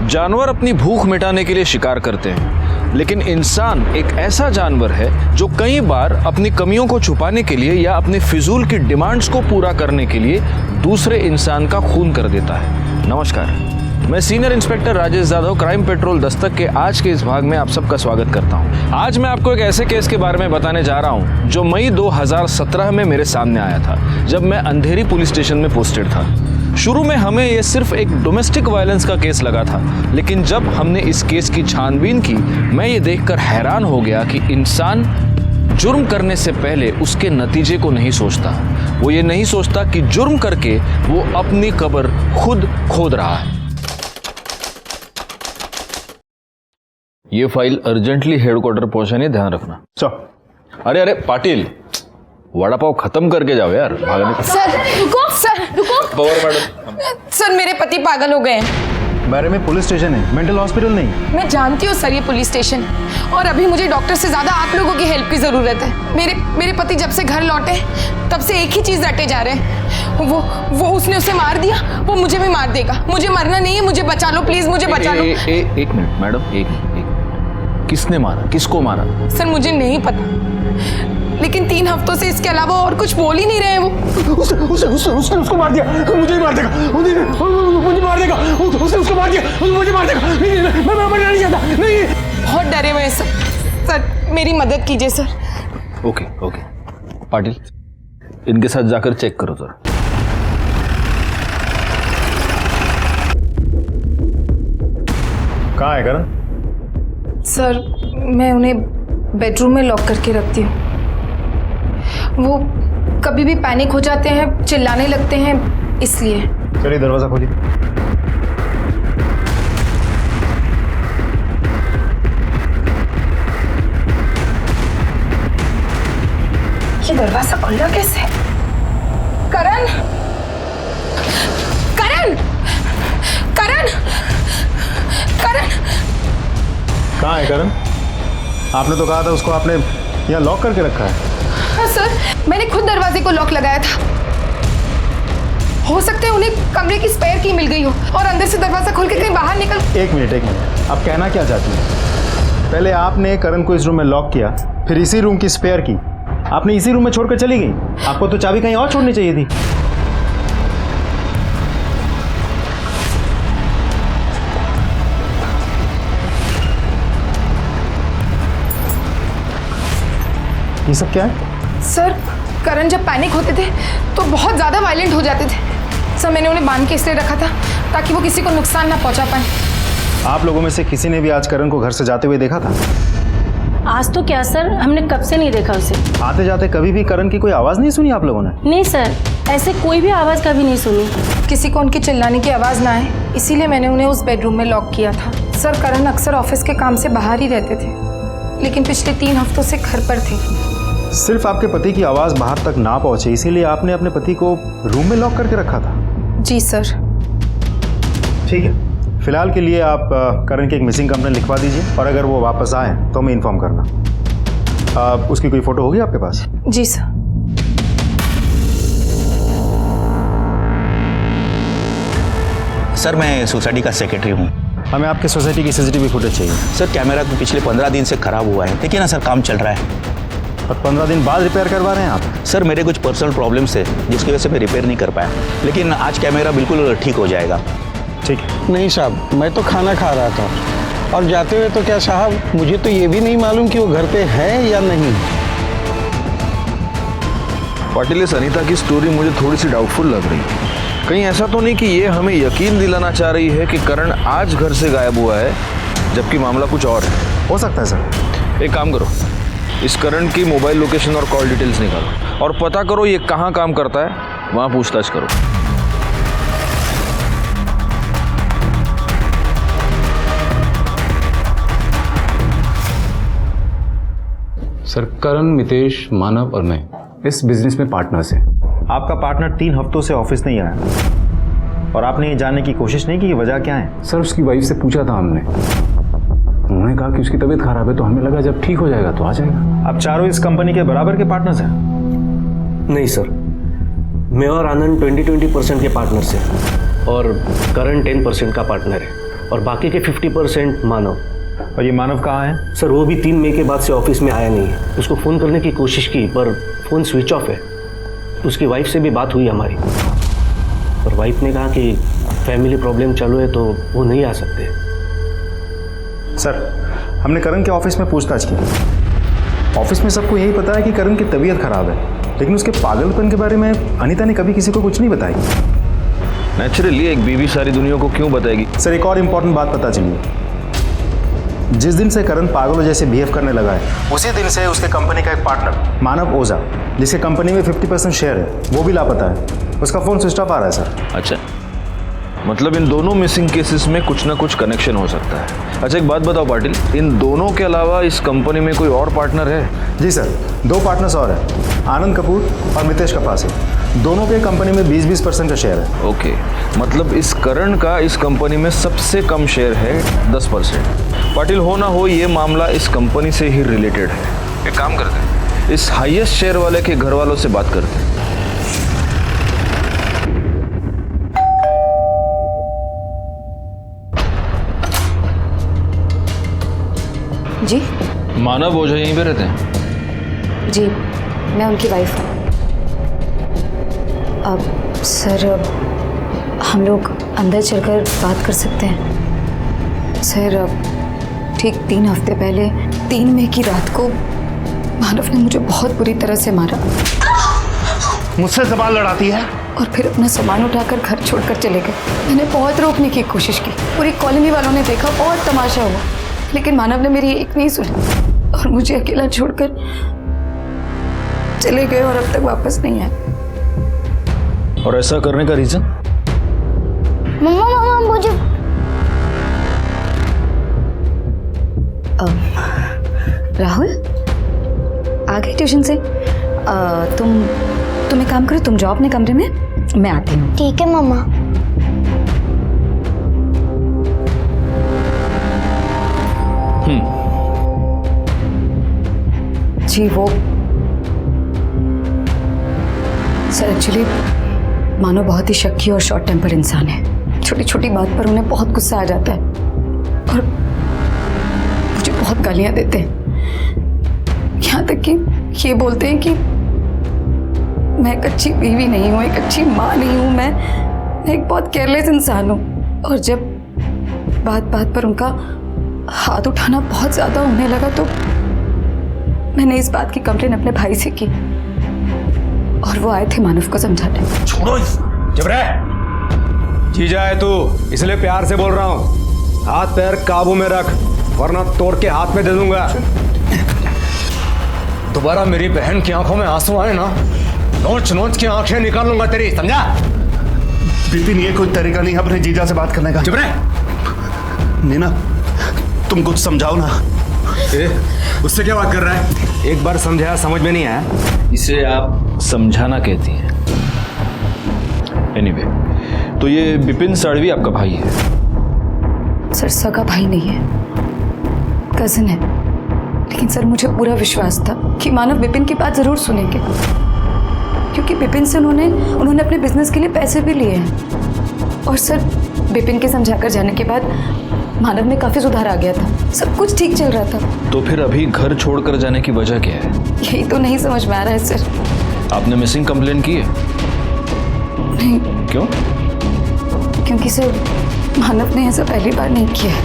जानवर अपनी भूख मिटाने के लिए शिकार करते हैं, लेकिन इंसान एक ऐसा जानवर है जो कई बार अपनी कमियों को छुपाने के लिए या अपने फिजूल की डिमांड्स को पूरा करने के लिए दूसरे इंसान का खून कर देता है। नमस्कार, मैं senior inspector Rajesh Yadav crime petrol Dastak के आज के इस भाग में आप सबका स्वागत करता हूं। आज मैं आपको एक ऐसे केस के बारे में बताने जा रहा हूं जो मई 2017 में मेरे सामने आया था, जब मैं अंधेरी पुलिस स्टेशन में पोस्टेड था। शुरू में हमें यह सिर्फ एक डोमेस्टिक वायलेंस का केस लगा था, लेकिन जब हमने इस केस की छानबीन की, मैं ये देखकर हैरान हो गया कि इंसान जुर्म करने से पहले उसके नतीजे को नहीं सोचता। वो ये नहीं सोचता कि जुर्म करके वो अपनी कब्र खुद खोद रहा है। ये फाइल अर्जेंटली हेडक्वार्टर पहुंचाने, ध्यान रखना। अरे पाटिल, वड़ा पाव खत्म करके जाओ यार। सर रुको पवार मैडम। सर, मेरे पति पागल हो गए हैं। बारे में पुलिस स्टेशन है, मेंटल हॉस्पिटल नहीं। मैं जानती हूँ सर, ये पुलिस स्टेशन, और अभी मुझे डॉक्टर से ज्यादा आप लोगों की हेल्प की जरूरत है। मेरे पति जब से घर लौटे तब से एक ही चीज रटे जा रहे हैं, वो उसने उसे मार दिया, वो मुझे भी मार देगा। मुझे मरना नहीं है, मुझे बचा लो प्लीज, मुझे बचा लो। एक मिनट मैडम, एक किसने मारा, किसको मारा? सर मुझे नहीं पता, लेकिन 3 हफ्तों से इसके अलावा और कुछ बोल ही नहीं रहे हैं वो। उसने उसको मार दिया, मुझे मार देगा, मुझे मार देगा, उसने उसको मार दिया, मुझे मार देगा। नहीं, मैं मरना नहीं चाहता। नहीं, बहुत डरे हुए हैं सर, मेरी मदद कीजिए सर। ओके पाटिल, इनके साथ जाकर चेक करो जरा। कहाँ है करण? सर मैं उन्हें बेडरूम में लॉक करके रखती हूँ। वो कभी भी पैनिक हो जाते हैं, चिल्लाने लगते हैं, इसलिए। चलिए दरवाजा खोलिए। ये दरवाजा खुला कैसे? करण करण करण करण कहाँ है करण? आपने तो कहा था उसको आपने यहाँ लॉक करके रखा है। हाँ सर, मैंने खुद दरवाजे को लॉक लगाया था। हो सकता है उन्हें कमरे की स्पेयर की मिल गई हो और अंदर से दरवाजा खोल के कहीं बाहर निकल। एक मिनट, आप कहना क्या चाहती हैं? पहले आपने करण को इस रूम में लॉक किया, फिर इसी रूम की स्पेयर की आपने इसी रूम में छोड़कर चली गई। आपको तो चाबी कहीं और छोड़नी चाहिए थी। ये सब क्या है? सर करण जब पैनिक होते थे तो बहुत ज़्यादा वायलेंट हो जाते थे। सर मैंने उन्हें बांध के इसलिए रखा था ताकि वो किसी को नुकसान ना पहुंचा पाए। आप लोगों में से किसी ने भी आज करण को घर से जाते हुए देखा था? आज तो क्या सर, हमने कब से नहीं देखा उसे। आते जाते कभी भी करण की कोई आवाज़ नहीं सुनी आप लोगों ने? नहीं सर, ऐसे कोई भी आवाज़ कभी नहीं सुनी। किसी को उनकी चिल्लाने की आवाज़ ना आए, इसीलिए मैंने उन्हें उस बेडरूम में लॉक किया था। सर करण अक्सर ऑफिस के काम से बाहर ही रहते थे, लेकिन पिछले 3 हफ्तों से घर पर थे। सिर्फ आपके पति की आवाज़ बाहर तक ना पहुंचे, इसीलिए आपने अपने पति को रूम में लॉक करके रखा था? जी सर। ठीक है, फिलहाल के लिए आप करण की एक मिसिंग कंप्लेंट लिखवा दीजिए, और अगर वो वापस आए तो हमें इन्फॉर्म करना। उसकी कोई फोटो होगी आपके पास? जी सर। सर मैं सोसाइटी का सेक्रेटरी हूँ। हमें आपके सोसाइटी की सीसीटीवी फुटेज चाहिए। सर कैमरा तो पिछले 15 दिन से खराब हुआ है। देखिए ना सर, काम चल रहा है। और 15 दिन बाद रिपेयर करवा रहे हैं आप? सर मेरे कुछ पर्सनल प्रॉब्लम्स है जिसकी वजह से मैं रिपेयर नहीं कर पाया, लेकिन आज कैमरा बिल्कुल ठीक हो जाएगा। ठीक है। नहीं साहब, मैं तो खाना खा रहा था और जाते हुए तो क्या साहब, मुझे तो ये भी नहीं मालूम कि वो घर पे है या नहीं। पाटिल, इस अनीता की स्टोरी मुझे थोड़ी सी डाउटफुल लग रही है। कहीं ऐसा तो नहीं कि ये हमें यकीन दिलाना चाह रही है कि करण आज घर से गायब हुआ है, जबकि मामला कुछ और है? हो सकता है सर। एक काम करो, इस करण की मोबाइल लोकेशन और कॉल डिटेल्स निकालो और पता करो ये कहाँ काम करता है, वहाँ पूछताछ करो। सर करण, मितेश, मानव और मैं इस बिजनेस में पार्टनर्स हैं। आपका पार्टनर 3 हफ्तों से ऑफिस नहीं आया और आपने ये जानने की कोशिश नहीं की वजह क्या है? सर उसकी वाइफ से पूछा था हमने, उन्होंने कहा कि उसकी तबीयत खराब है, तो हमें लगा जब ठीक हो जाएगा तो आ जाएगा। आप चारों इस कंपनी के बराबर के पार्टनर्स हैं? नहीं सर, मैं और आनंद 20-20% के पार्टनर्स हैं और करण 10% का पार्टनर है। और बाकी के 50% मानव। और ये मानव कहाँ है? सर वो भी 3 मई के बाद से ऑफिस में आया नहीं है। उसको फ़ोन करने की कोशिश की पर फ़ोन स्विच ऑफ है। उसकी वाइफ से भी बात हुई हमारी, पर वाइफ ने कहा कि फैमिली प्रॉब्लम चालू है तो वो नहीं आ सकते। सर, हमने करण के ऑफिस में पूछताछ की। ऑफिस में सबको यही पता है कि करण की तबीयत खराब है, लेकिन उसके पागलपन के बारे में अनीता ने कभी किसी को कुछ नहीं बताई। नेचुरली एक बीवी सारी दुनिया को क्यों बताएगी? सर, एक और इम्पोर्टेंट बात पता चली है। जिस दिन से करण पागलों जैसे बिहेव करने लगा है, उसी दिन से उसके कंपनी का एक पार्टनर मानव ओझा, जिसके कंपनी में 50% शेयर है, वो भी लापता है। उसका फ़ोन स्विच ऑफ आ रहा है सर। अच्छा, मतलब इन दोनों मिसिंग केसेस में कुछ ना कुछ कनेक्शन हो सकता है। अच्छा, एक बात बताओ पाटिल, इन दोनों के अलावा इस कंपनी में कोई और पार्टनर है? जी सर, 2 पार्टनर्स और हैं, आनंद कपूर और मितेश कपासे। दोनों के कंपनी में 20-20% का शेयर है। ओके, मतलब इस करण का इस कंपनी में सबसे कम शेयर है 10%। पाटिल, हो ना हो ये मामला इस कंपनी से ही रिलेटेड है। एक काम करते हैं, इस हाईएस्ट शेयर वाले के घर वालों से बात करते हैं। जी मानव ओझा यहीं पे रहते हैं? जी, मैं उनकी वाइफ हूँ। अब सर, हम लोग अंदर चलकर बात कर सकते हैं? सर, ठीक 3 हफ्ते पहले 3 मई की रात को मानव ने मुझे बहुत बुरी तरह से मारा। मुझसे सवाल लड़ाती है? और फिर अपना सामान उठाकर घर छोड़कर चले गए। मैंने बहुत रोकने की कोशिश की, पूरी कॉलोनी वालों ने देखा, बहुत तमाशा हुआ, लेकिन मानव ने मेरी एक नहीं सुनी और मुझे अकेला छोड़कर चले गए और अब तक वापस नहीं आए। और ऐसा करने का रीजन? मम्मा मुझे राहुल आ गए ट्यूशन से? तुम एक काम करो, तुम जाओ अपने कमरे में, मैं आती हूँ। ठीक है मम्मा। जी वो सर, एक्चुअली मानो बहुत ही शक्की और शॉर्ट टेम्पर इंसान है। छोटी छोटी बात पर उन्हें बहुत गुस्सा आ जाता है और मुझे बहुत गालियां देते हैं। यहाँ तक कि ये बोलते हैं कि मैं एक अच्छी बीवी नहीं हूँ, एक अच्छी माँ नहीं हूँ, मैं एक बहुत केयरलेस इंसान हूँ। और जब बात बात पर उनका हाथ उठाना बहुत ज़्यादा होने लगा तो मैंने इस बात की कंप्लेन अपने भाई से की और वो आए थे मानव को समझाने। छोड़ो, चुप रह। जीजा है तू, इसलिए प्यार से बोल रहा हूँ। हाथ पैर काबू में रख, वरना तोड़ के हाथ में दे दूंगा। दोबारा मेरी बहन की आंखों में आंसू आए ना, नोच नोच के आंखें निकाल लूंगा तेरी, समझा? विपिन, ये कोई तरीका नहीं है अपने जीजा से बात करने का। चुप रह। नीना, तुम कुछ समझाओ ना। उससे क्या बात कर रहा है? एक बार समझाया, समझ में नहीं आया? इसे आप समझाना कहती हैं। एनीवे, तो ये विपिन साड़वी आपका भाई है? सर, सगा भाई नहीं है, कजिन है। लेकिन सर, मुझे पूरा विश्वास था कि मानव विपिन की बात जरूर सुनेंगे, क्योंकि विपिन से उन्होंने अपने बिजनेस के लिए पैसे भी लिए हैं। और सर, विपिन के समझाकर जाने के बाद मानव में काफी सुधार आ गया था, सब कुछ ठीक चल रहा था। तो फिर अभी घर छोड़कर जाने की वजह क्या है? यही तो नहीं समझ में आ रहा है सर। आपने मिसिंग कंप्लेन की है? नहीं। क्यों? क्योंकि सर, मानव ने ऐसा पहली बार नहीं किया है।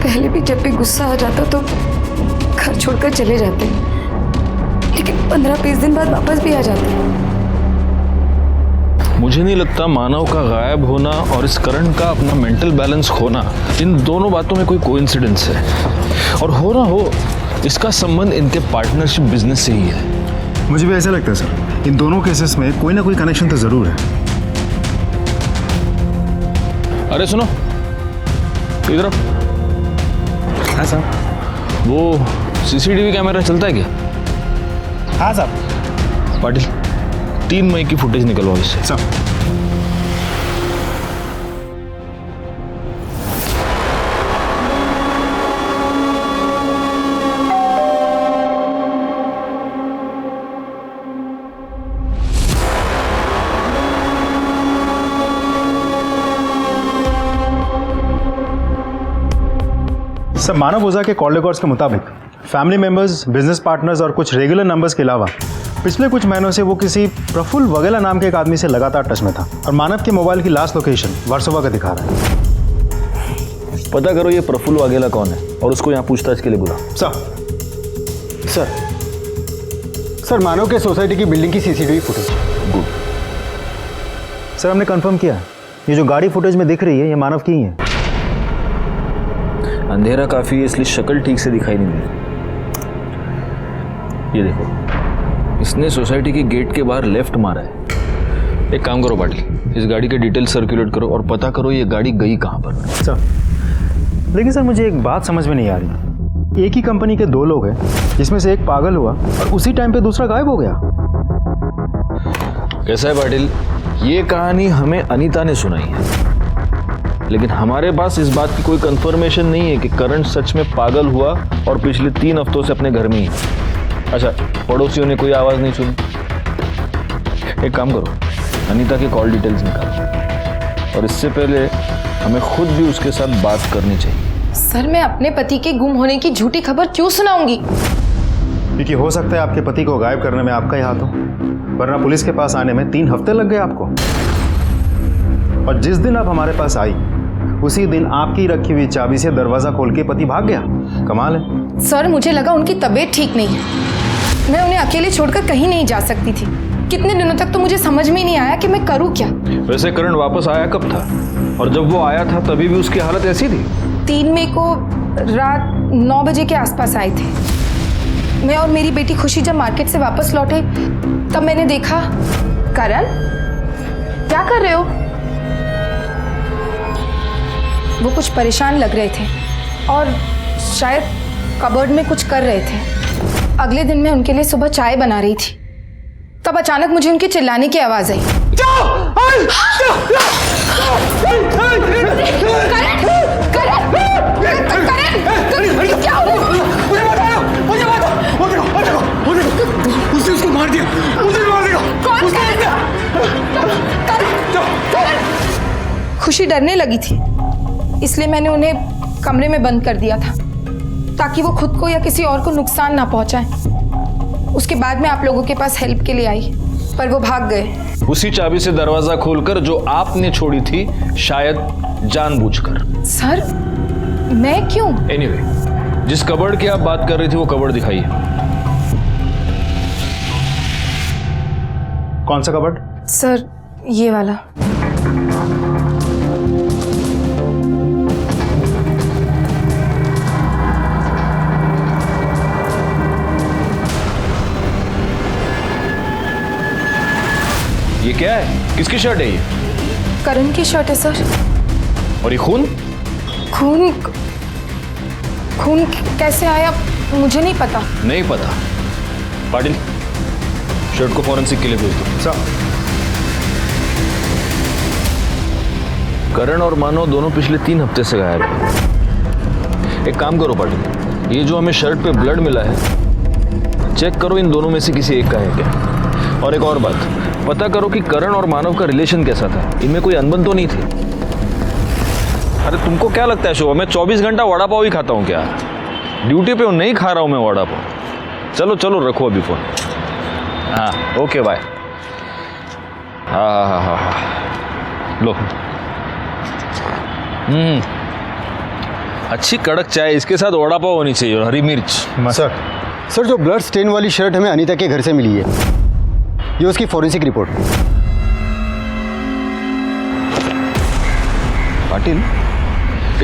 पहले भी जब भी गुस्सा आ जाता तो घर छोड़कर चले जाते, लेकिन 15-20 दिन बाद वापस भी आ जाते। मुझे नहीं लगता मानव का गायब होना और इस करण का अपना मेंटल बैलेंस खोना, इन दोनों बातों में कोई कोइंसिडेंस है। और हो ना हो, इसका संबंध इनके पार्टनरशिप बिजनेस से ही है। मुझे भी ऐसा लगता है सर, इन दोनों केसेस में कोई ना कोई कनेक्शन तो जरूर है। अरे सुनो, इधर। हाँ सर। वो सीसीटीवी कैमरा चलता है क्या? हाँ साहब। पाटिल, 3 मई की फुटेज निकलवाओ इससे। सब। सर, मानव ओझा के कॉल रिकॉर्ड्स के मुताबिक फैमिली मेंबर्स, बिजनेस पार्टनर्स और कुछ रेगुलर नंबर्स के अलावा पिछले कुछ महीनों से वो किसी प्रफुल्ल वगेला नाम के एक आदमी से लगातार टच में था और मानव के मोबाइल की लास्ट लोकेशन वर्सोवा का दिखा रहा है। पता करो ये प्रफुल्ल वाघेला कौन है और उसको यहाँ पूछताछ के लिए बुला। सर मानव के सोसाइटी की बिल्डिंग की सीसीटीवी फुटेज। गुड। सर, हमने कंफर्म किया ये जो गाड़ी फुटेज में दिख रही है ये मानव की ही है। अंधेरा काफी है इसलिए शक्ल ठीक से दिखाई नहीं देती। ये देखो, इसने सोसाइटी के गेट के बाहर लेफ्ट मारा है। एक काम करो पाटिल, इस गाड़ी के डिटेल सर्कुलेट करो और पता करो ये गाड़ी गई कहाँ पर। सर, लेकिन सर मुझे एक बात समझ में नहीं आ रही। एक ही कंपनी के 2 लोग हैं जिसमें से एक पागल हुआ और उसी टाइम पे दूसरा गायब हो गया। कैसा है पाटिल, ये कहानी हमें अनीता ने सुनाई है, लेकिन हमारे पास इस बात की कोई कंफर्मेशन नहीं है कि करण सच में पागल हुआ और पिछले 3 हफ्तों से अपने घर में ही है। अच्छा, पड़ोसियों ने कोई आवाज नहीं सुनी। एक काम करो, अनीता के कॉल डिटेल्स निकालो और इससे पहले हमें खुद भी उसके साथ बात करनी चाहिए। सर, मैं अपने पति के गुम होने की झूठी खबर क्यों सुनाऊंगी? क्योंकि हो सकता है आपके पति को गायब करने में आपका ही हाथ हो, वरना पुलिस के पास आने में 3 हफ्ते लग गए आपको। और जिस दिन आप हमारे पास आई उसी दिन आपकी रखी हुई चाबी से दरवाजा खोल के पति भाग गया। कमाल है। सर, मुझे लगा उनकी तबीयत ठीक नहीं है, मैं उन्हें अकेले छोड़कर कहीं नहीं जा सकती थी। कितने दिनों तक तो मुझे समझ में ही नहीं आया कि मैं करूं क्या। वैसे करण वापस आया कब था? और जब वो आया था तभी भी उसकी हालत ऐसी थी? 3 मई को रात 9 बजे के आसपास आए थे। मैं और मेरी बेटी खुशी जब मार्केट से वापस लौटे तब मैंने देखा। करण, क्या कर रहे हो? वो कुछ परेशान लग रहे थे और शायद कबर्ड में कुछ कर रहे थे। अगले दिन मैं उनके लिए सुबह चाय बना रही थी, तब अचानक मुझे उनके चिल्लाने की आवाज आई। उसने उसको मार दिया। खुशी डरने लगी थी, इसलिए मैंने उन्हें कमरे में बंद कर दिया था ताकि वो खुद को या किसी और को नुकसान ना पहुंचाएं। उसके बाद मैं आप लोगों के पास हेल्प के लिए आई, पर वो भाग गए। उसी चाबी से दरवाजा खोलकर जो आपने छोड़ी थी, शायद जानबूझकर। सर, मैं क्यों? एनीवे, जिस कबर्ड की आप बात कर रही थी वो कबर्ड दिखाइए। कौन सा कबर्ड? सर, ये वाला। ये क्या है? किसकी शर्ट है ये? करण की शर्ट है सर। और ये खून? खून कैसे आया मुझे नहीं पता। नहीं पता? पाटिल, शर्ट को फॉरेंसिक के लिए भेज दो। सर, करण और मानव दोनों पिछले 3 हफ्ते से गायब हैं। एक काम करो पाटिल, ये जो हमें शर्ट पे ब्लड मिला है, चेक करो इन दोनों में से किसी एक का है क्या। और एक और बात, पता करो कि करण और मानव का रिलेशन कैसा था, इनमें कोई अनबन तो नहीं थी। अरे तुमको क्या लगता है शोभा, मैं 24 घंटा वड़ा पाव ही खाता हूँ क्या? ड्यूटी पे हूँ, नहीं खा रहा हूँ मैं वड़ा पाव। चलो चलो रखो अभी फोन। हाँ ओके बाय। हाँ लो। अच्छी कड़क चाय, इसके साथ वड़ा पाव होनी चाहिए और हरी मिर्च। सर जो ब्लड स्टेन वाली शर्ट हमें अनीता के घर से मिली है, ये उसकी फॉरेंसिक रिपोर्ट। पाटिल,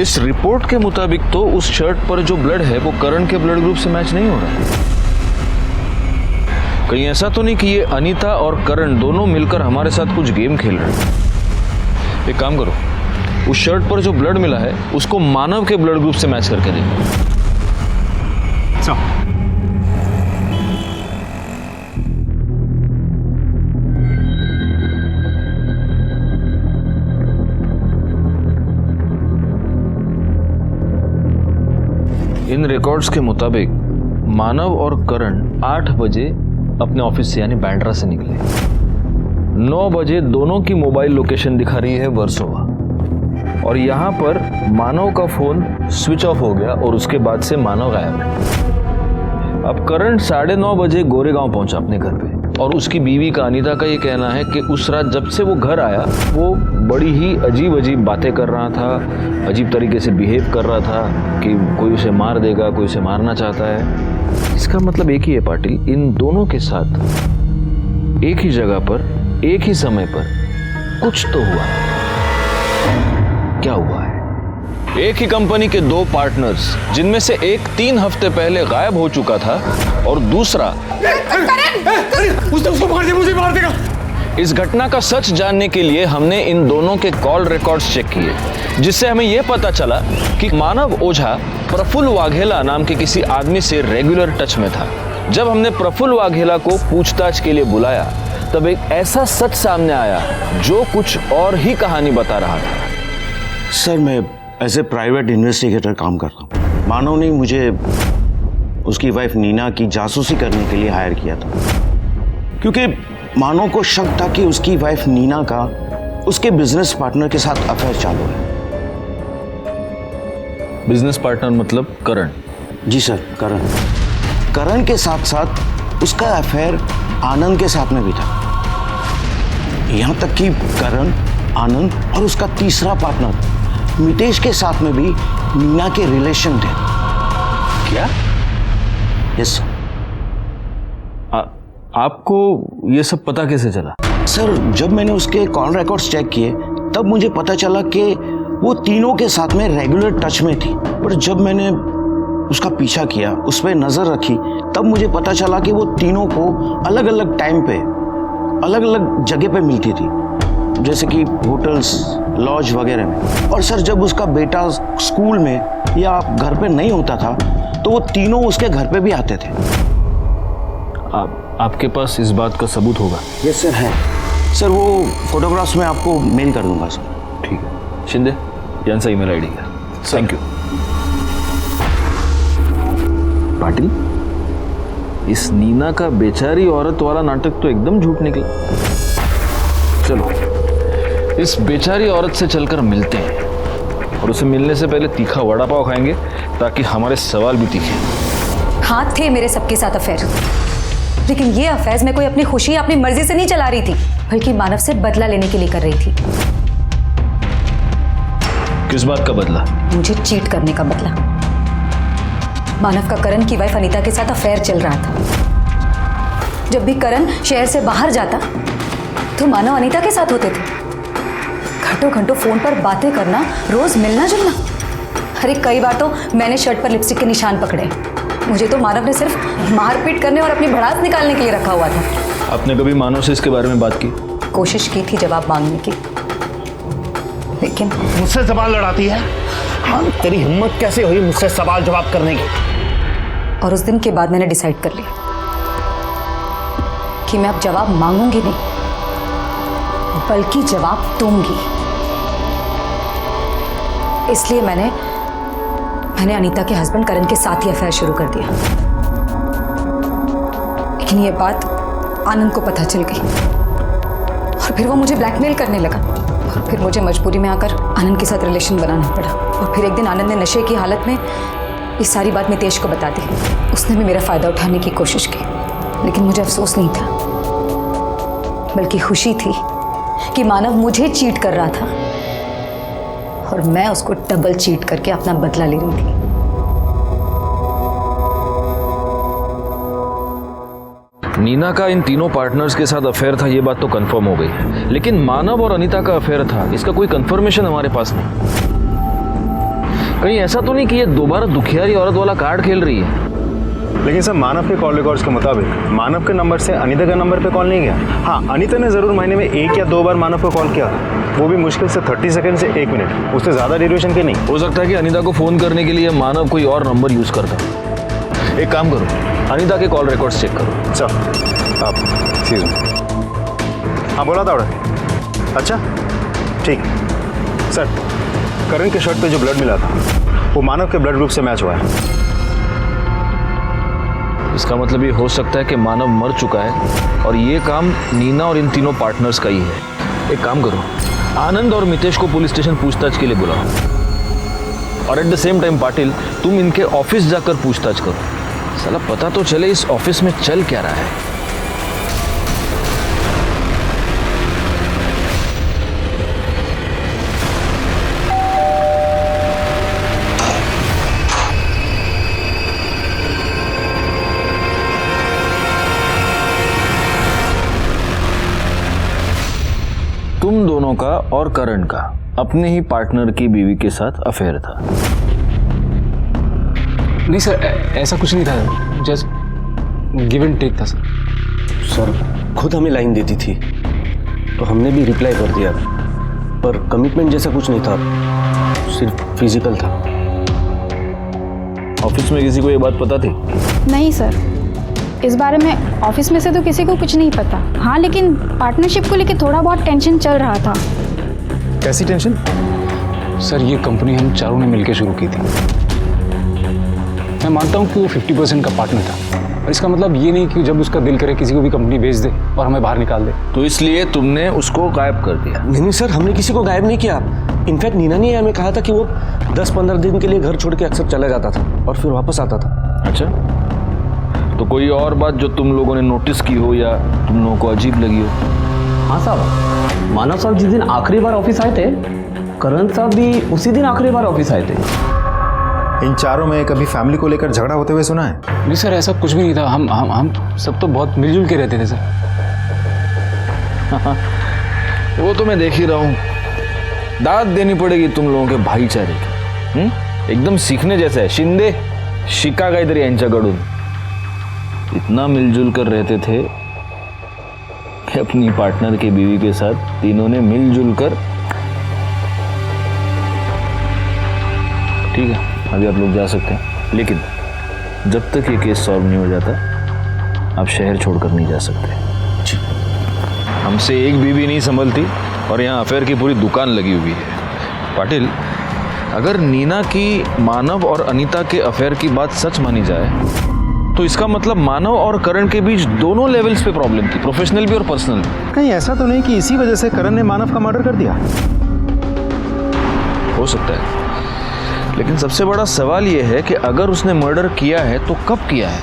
इस रिपोर्ट के मुताबिक तो उस शर्ट पर जो ब्लड है वो करण के ब्लड ग्रुप से मैच नहीं हो रहा है। कहीं ऐसा तो नहीं कि ये अनीता और करण दोनों मिलकर हमारे साथ कुछ गेम खेल रहे हैं? एक काम करो, उस शर्ट पर जो ब्लड मिला है उसको मानव के ब्लड ग्रुप से मैच करके देखो। इन रिकॉर्ड्स के मुताबिक मानव और करण 8 बजे अपने ऑफिस से यानी बैंड्रा से निकले। 9 बजे दोनों की मोबाइल लोकेशन दिखा रही है वर्सोवा। और यहाँ पर मानव का फोन स्विच ऑफ हो गया और उसके बाद से मानव गायब है। अब करण 9:30 बजे गोरेगांव पहुंचा अपने घर पे और उसकी बीवी का अनीता का ये कहना है कि उस रात जब से वो घर आया वो बड़ी ही अजीब अजीब बातें कर रहा था, अजीब तरीके से बिहेव कर रहा था कि कोई उसे मार देगा, कोई उसे मारना चाहता है। इसका मतलब एक ही है पाटिल, इन दोनों के साथ एक ही जगह पर एक ही समय पर कुछ तो हुआ। क्या हुआ है? एक ही कंपनी के दो पार्टनर्स जिनमें से एक 3 हफ्ते पहले गायब हो चुका था और दूसरा उसको मार दे, मुझे मार देगा। इस घटना का सच जानने के लिए हमने इन दोनों के कॉल रिकॉर्ड्स चेक किए, जिससे हमें यह पता चला कि मानव ओझा प्रफुल्ल वाघेला नाम के किसी आदमी से रेगुलर टच में था। जब हमने प्रफुल्ल वाघेला को पूछताछ के लिए बुलाया तब एक ऐसा सच सामने आया जो कुछ और ही कहानी बता रहा था। सर, मैं एज ए प्राइवेट इन्वेस्टिगेटर काम करता हूँ। मानव ने मुझे उसकी वाइफ नीना की जासूसी करने के लिए हायर किया था, क्योंकि मानव को शक था कि उसकी वाइफ नीना का उसके बिजनेस पार्टनर के साथ अफेयर चालू है। बिजनेस पार्टनर मतलब करण? जी सर, करण के साथ साथ उसका अफेयर आनंद के साथ में भी था। यहां तक कि करण, आनंद और उसका तीसरा पार्टनर मितेश के साथ में भी नीना के रिलेशन थे। क्या? Yes sir. आपको ये सब पता कैसे चला? सर, जब मैंने उसके कॉल रिकॉर्ड्स चेक किए तब मुझे पता चला कि वो तीनों के साथ में रेगुलर टच में थी। पर जब मैंने उसका पीछा किया, उस पर नजर रखी, तब मुझे पता चला कि वो तीनों को अलग अलग टाइम पे अलग अलग जगह पे मिलती थी, जैसे कि होटल्स, लॉज वगैरह में। और सर, जब उसका बेटा स्कूल में या घर पे नहीं होता था तो वो तीनों उसके घर पे भी आते थे। आपके पास इस बात का सबूत होगा? यस सर, है सर। वो फोटोग्राफ्स में आपको मेल कर दूंगा सर। ठीक है शिंदे, यांचा ईमेल आईडी है। Thank you. पाटिल, इस नीना का बेचारी औरत वाला नाटक तो एकदम झूठ निकला। चलो इस बेचारी औरत से चलकर मिलते हैं और उसे मिलने से पहले तीखा वड़ा पाव खाएंगे ताकि हमारे सवाल भी तीखे। हाँ, थे मेरे सबके साथ अफेयर, लेकिन ये अफेयर मैं कोई अपनी खुशी अपनी मर्जी से नहीं चला रही थी, बल्कि मानव से बदला लेने के लिए कर रही थी। किस बात का बदला? मुझे चीट करने का बदला। मानव का करण की वाइफ अनीता के साथ अफेयर चल रहा था। जब भी करण शहर से बाहर जाता तो मानव अनीता के साथ होते थे। घंटों घंटों फोन पर बातें करना, रोज मिलना जुलना। अरे कई बार तो मैंने शर्ट पर लिपस्टिक के निशान पकड़े। मुझे तो मानव ने सिर्फ मारपीट करने और अपनी भड़ास निकालने के लिए रखा हुआ था। आपने कभी मानव से इसके बारे में बात की? कोशिश की थी जवाब मांगने की, लेकिन मुझसे सवाल लड़ाती है? हाँ, तेरी हिम्मत कैसे हुई मुझसे सवाल जवाब करने की? और उस दिन के बाद मैंने डिसाइड कर लिया कि मैं अब जवाब मांगूंगी नहीं, बल्कि जवाब दूंगी। इसलिए मैंने अनीता के हस्बैंड करण के साथ ही अफेयर शुरू कर दिया। लेकिन ये बात आनंद को पता चल गई और फिर वो मुझे ब्लैकमेल करने लगा और फिर मुझे मजबूरी में आकर आनंद के साथ रिलेशन बनाना पड़ा। और फिर एक दिन आनंद ने नशे की हालत में ये सारी बात मितेश को बता दी। उसने भी मेरा फायदा उठाने की कोशिश की, लेकिन मुझे अफसोस नहीं था, बल्कि खुशी थी कि मानव मुझे चीट कर रहा था और मैं उसको डबल चीट करके अपना बदला ले रही थी। नीना का इन तीनों पार्टनर्स के साथ अफेयर था, ये बात तो कंफर्म हो गई है, लेकिन मानव और अनीता का अफेयर था, इसका कोई कंफर्मेशन हमारे पास नहीं। कहीं ऐसा तो नहीं कि ये दोबारा दुखियारी औरत वाला कार्ड खेल रही है? लेकिन सर, मानव के कॉल रिकॉर्ड्स के मुताबिक मानव के नंबर से अनीता के नंबर पे कॉल नहीं गया। हाँ, अनीता ने ज़रूर महीने में 1 या 2 बार मानव को कॉल किया, वो भी मुश्किल से 30 सेकंड से 1 मिनट, उससे ज़्यादा ड्यूरेशन के नहीं। हो सकता है कि अनीता को फ़ोन करने के लिए मानव कोई और नंबर यूज़ करता। एक काम करो, अनीता के कॉल रिकॉर्ड्स चेक करो। सर आप एक्सक्यूज मी। हाँ बोला था ऑर्डर। अच्छा ठीक सर, करण के शर्ट पे जो ब्लड मिला था वो मानव के ब्लड ग्रुप से मैच हुआ है। इसका मतलब ये हो सकता है कि मानव मर चुका है और ये काम नीना और इन तीनों पार्टनर्स का ही है। एक काम करो, आनंद और मितेश को पुलिस स्टेशन पूछताछ के लिए बुलाओ और at the same time Patil तुम इनके ऑफिस जाकर पूछताछ करो। साला पता तो चले इस ऑफिस में चल क्या रहा है। तुम दोनों का और करण का अपने ही पार्टनर की बीवी के साथ अफेयर था। नहीं सर, ऐसा कुछ नहीं था, जस्ट गिव एंड टेक था सर। सर खुद हमें लाइन देती थी तो हमने भी रिप्लाई कर दिया, पर कमिटमेंट जैसा कुछ नहीं था, सिर्फ फिजिकल था। ऑफिस में किसी को ये बात पता थी? नहीं सर, इस बारे में ऑफिस में से तो किसी को कुछ नहीं पता। हाँ, लेकिन पार्टनरशिप को लेकर थोड़ा बहुत टेंशन चल रहा था। कैसी टेंशन? सर ये कंपनी हम चारों ने मिलकर शुरू की थी। मैं मानता हूँ कि वो 50% का पार्टनर था, और इसका मतलब ये नहीं कि जब उसका दिल करे किसी को भी कंपनी बेच दे और हमें बाहर निकाल दे। तो इसलिए तुमने उसको गायब कर दिया? नहीं सर, हमने किसी को गायब नहीं किया। इनफैक्ट नीना ने हमें कहा था कि वो 10-15 दिन के लिए घर छोड़ के अक्सर चला जाता था और फिर वापस आता था। अच्छा, तो कोई और बात जो तुम लोगों ने नोटिस की हो या तुम लोगों को अजीब लगी हो? हाँ साहब, मानव साहब जिस दिन आखिरी बार ऑफिस आए थे, करण साहब भी उसी दिन आखिरी बार ऑफिस आए थे। इन चारों में कभी फैमिली को लेकर झगड़ा होते हुए सुना है? नहीं सर, ऐसा कुछ भी नहीं था। हम सब तो बहुत मिलजुल के रहते थे सर। वो तो मैं देख ही रहा हूँ। दाद देनी पड़ेगी तुम लोगों के भाईचारे की। एकदम सीखने जैसा है। शिंदे शिका काहीतरी यांच्याकडून इतना मिलजुल कर रहते थे कि अपनी पार्टनर की बीवी के साथ तीनों ने मिलजुल कर। ठीक है, अभी आप लोग जा सकते हैं, लेकिन जब तक ये केस सॉल्व नहीं हो जाता आप शहर छोड़कर नहीं जा सकते। हमसे एक बीवी नहीं संभलती और यहाँ अफेयर की पूरी दुकान लगी हुई है। पाटिल, अगर नीना की मानव और अनीता के अफेयर की बात सच मानी जाए तो इसका मतलब मानव और करण के बीच दोनों लेवल्स पे प्रॉब्लम थी, प्रोफेशनल भी और पर्सनल भी। कहीं ऐसा तो नहीं कि इसी वजह से करण ने मानव का मर्डर कर दिया? हो सकता है, लेकिन सबसे बड़ा सवाल यह है कि अगर उसने मर्डर किया है तो कब किया है?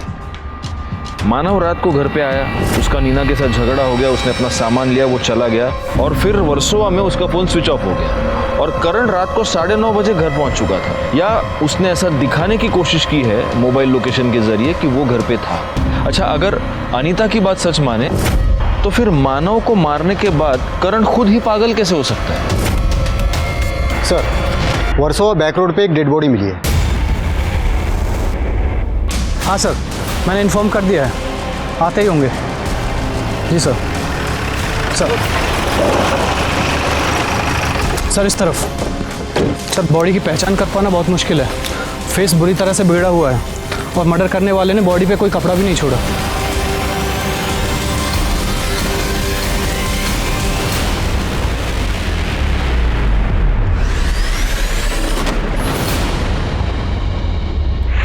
मानव रात को घर पे आया, उसका नीना के साथ झगड़ा हो गया, उसने अपना सामान लिया, वो चला गया और फिर वर्सोवा में उसका फोन स्विच ऑफ हो गया और करण रात को 9:30 बजे घर पहुंच चुका था, या उसने ऐसा दिखाने की कोशिश की है मोबाइल लोकेशन के जरिए कि वो घर पे था। अच्छा, अगर अनीता की बात सच माने तो फिर मानव को मारने के बाद करण खुद ही पागल कैसे हो सकता है? सर, वर्सोवा बैक रोड पे एक डेड बॉडी मिली है। हाँ सर, मैंने इन्फॉर्म कर दिया है, आते ही होंगे। जी सर। सर इस तरफ। सर बॉडी की पहचान कर पाना बहुत मुश्किल है। फेस बुरी तरह से बिगड़ा हुआ है और मर्डर करने वाले ने बॉडी पे कोई कपड़ा भी नहीं छोड़ा।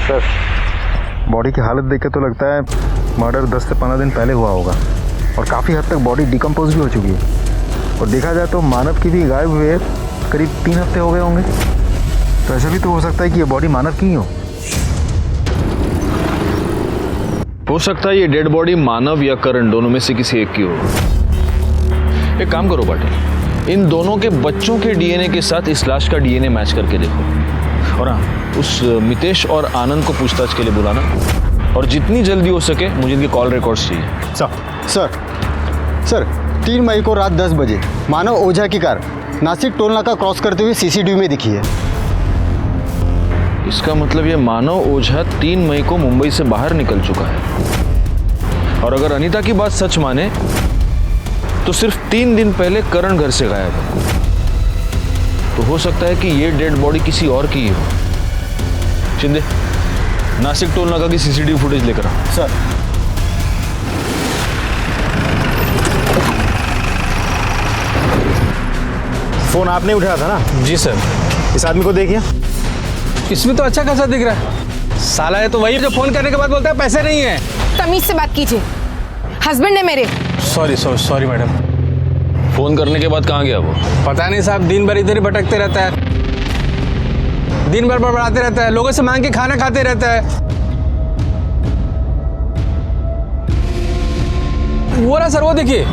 सर, बॉडी की हालत देख के तो लगता है मर्डर 10 से 15 दिन पहले हुआ होगा और काफ़ी हद तक बॉडी डिकम्पोज भी हो चुकी है। और देखा जाए तो मानव की भी गायब हुए करीब 3 हफ्ते हो गए होंगे, तो ऐसा भी तो हो सकता है कि ये बॉडी मानव की ही हो सकता है ये डेड बॉडी मानव या करण दोनों में से किसी एक की हो। एक काम करो पाटिल, इन दोनों के बच्चों के डीएनए के साथ इस लाश का डीएनए मैच करके देखो, और हाँ, उस मितेश और आनंद को पूछताछ के लिए बुलाना, और जितनी जल्दी हो सके मुझे इनके कॉल रिकॉर्ड्स चाहिए। सर 3 मई को रात 10 बजे मानव ओझा की कार नासिक टोल नाका क्रॉस करते हुए सीसीटीवी में दिखी है। इसका मतलब ये मानव ओझा 3 मई को मुंबई से बाहर निकल चुका है, और अगर अनीता की बात सच माने तो सिर्फ 3 दिन पहले करण घर से गायब है। तो हो सकता है कि ये डेड बॉडी किसी और की ही हो। शिंदे, नासिक टोल नाका की सीसीटीवी फुटेज लेकर आ। सर। फोन आपने उठाया था ना? जी सर। इस आदमी को देखिए। इसमें तो अच्छा खासा दिख रहा है। साला है तो वही जो फोन करने के बाद बोलता है पैसे नहीं है। तमीज से बात कीजिए, हस्बैंड है मेरे। Sorry madam. फोन करने के बाद कहाँ गया वो? पता नहीं साहब, दिन भर इधर ही भटकते रहता है, दिन भर बड़बड़ाते रहता है, लोगों से मांग के खाना खाते रहता है। वो रहा सर, वो देखिए।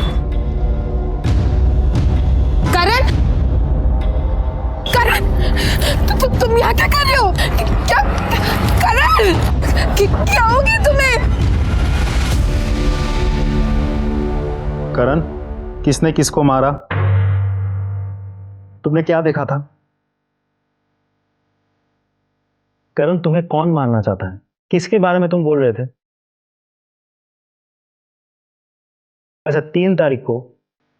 करण, करण, तुम यहाँ क्या कर रहे हो? क्या करण, क्या हो गया तुम्हें? करण, किसने किसको मारा? तुमने क्या देखा था? करण, तुम्हें कौन मारना चाहता है? किसके बारे में तुम बोल रहे थे? अच्छा, 3 तारीख को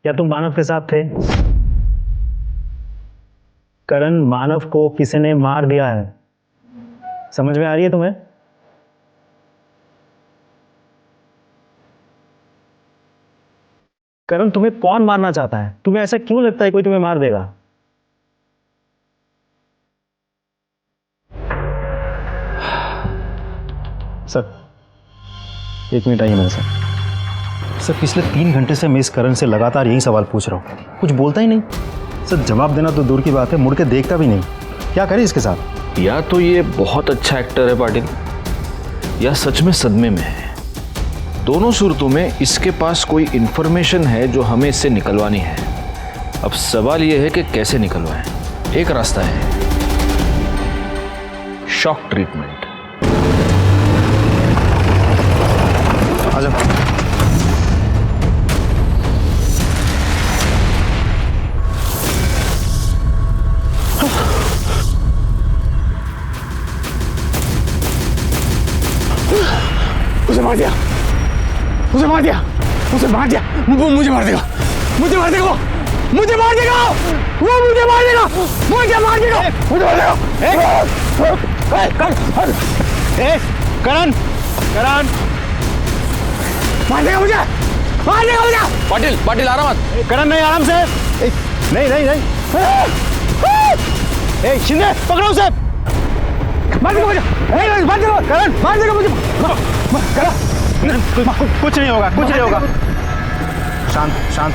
क्या तुम मानव के साथ थे? करण, मानव को किसी ने मार दिया है, समझ में आ रही है तुम्हें? करण, तुम्हें कौन मारना चाहता है? तुम्हें ऐसा क्यों लगता है कोई तुम्हें मार देगा? सर, 1 मिनट आइए मेरे साथ। सर, पिछले 3 घंटे से मैं इस करण से लगातार यही सवाल पूछ रहा हूँ, कुछ बोलता ही नहीं। सर, जवाब देना तो दूर की बात है, मुड़ के देखता भी नहीं। क्या करे इसके साथ? या तो ये बहुत अच्छा एक्टर है पाटिल, या सच में सदमे में है। दोनों सूरतों में इसके पास कोई इंफॉर्मेशन है जो हमें इससे निकलवानी है। अब सवाल यह है कि कैसे निकलवाएं। एक रास्ता है, शॉक ट्रीटमेंट। आ जाओ। उसे मार दिया, उसे मार दिया, उसे मार दिया। वो मुझे मार देगा, मुझे मार देगा, मुझे मार देगा, वो मुझे मार देगा, मुझे मार देगा, मुझे मार देगा। करण, करण, मार देगा मुझे, मार देगा मुझे। पाटिल, पाटिल आराम मत। करण, नहीं, आराम से। नहीं नहीं नहीं, शिंदे पकड़ो उसे, मार देगा मुझे, मार देगा, करण, मार देगा मुझे, कुछ नहीं होगा, कुछ नहीं होगा। शांत शांत,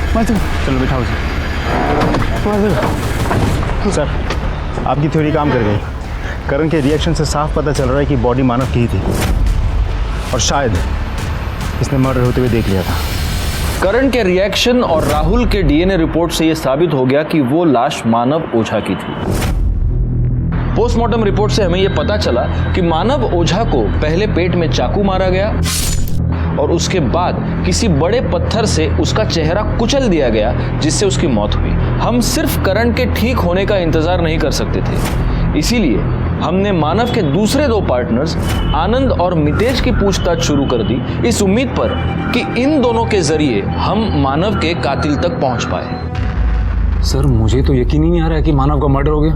चलो बिठाओ उसे। सर, आपकी थ्योरी काम कर गई। करण के रिएक्शन से साफ पता चल रहा है कि बॉडी मानव की ही थी, और शायद इसने मर्डर होते हुए देख लिया था। करण के रिएक्शन और राहुल के डीएनए रिपोर्ट से यह साबित हो गया कि वो लाश मानव ओझा की थी। पोस्टमार्टम रिपोर्ट से हमें यह पता चला कि मानव ओझा को पहले पेट में चाकू मारा गया और उसके बाद किसी बड़े पत्थर से उसका चेहरा कुचल दिया गया, जिससे उसकी मौत हुई। हम सिर्फ करण के ठीक होने का इंतजार नहीं कर सकते थे, इसीलिए हमने मानव के दूसरे 2 पार्टनर्स आनंद और मितेश की पूछताछ शुरू कर दी, इस उम्मीद पर कि इन दोनों के जरिए हम मानव के कातिल तक पहुंच पाए। सर, मुझे तो यकीन ही नहीं आ रहा है कि मानव का मर्डर हो गया।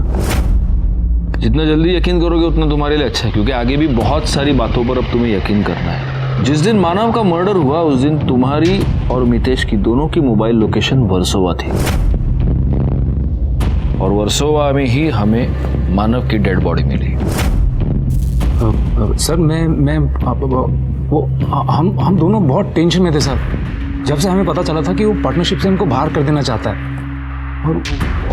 जितना जल्दी यकीन करोगे उतना तुम्हारे लिए अच्छा है, क्योंकि आगे भी बहुत सारी बातों पर अब तुम्हें यकीन करना है। जिस दिन मानव का मर्डर हुआ उस दिन तुम्हारी और मितेश की दोनों की मोबाइल लोकेशन वर्सोवा थी, और वर्सोवा में ही हमें मानव की डेड बॉडी मिली। सर, हम दोनों बहुत टेंशन में थे सर, जब से हमें पता चला था कि वो पार्टनरशिप से हमको बाहर कर देना चाहता है। और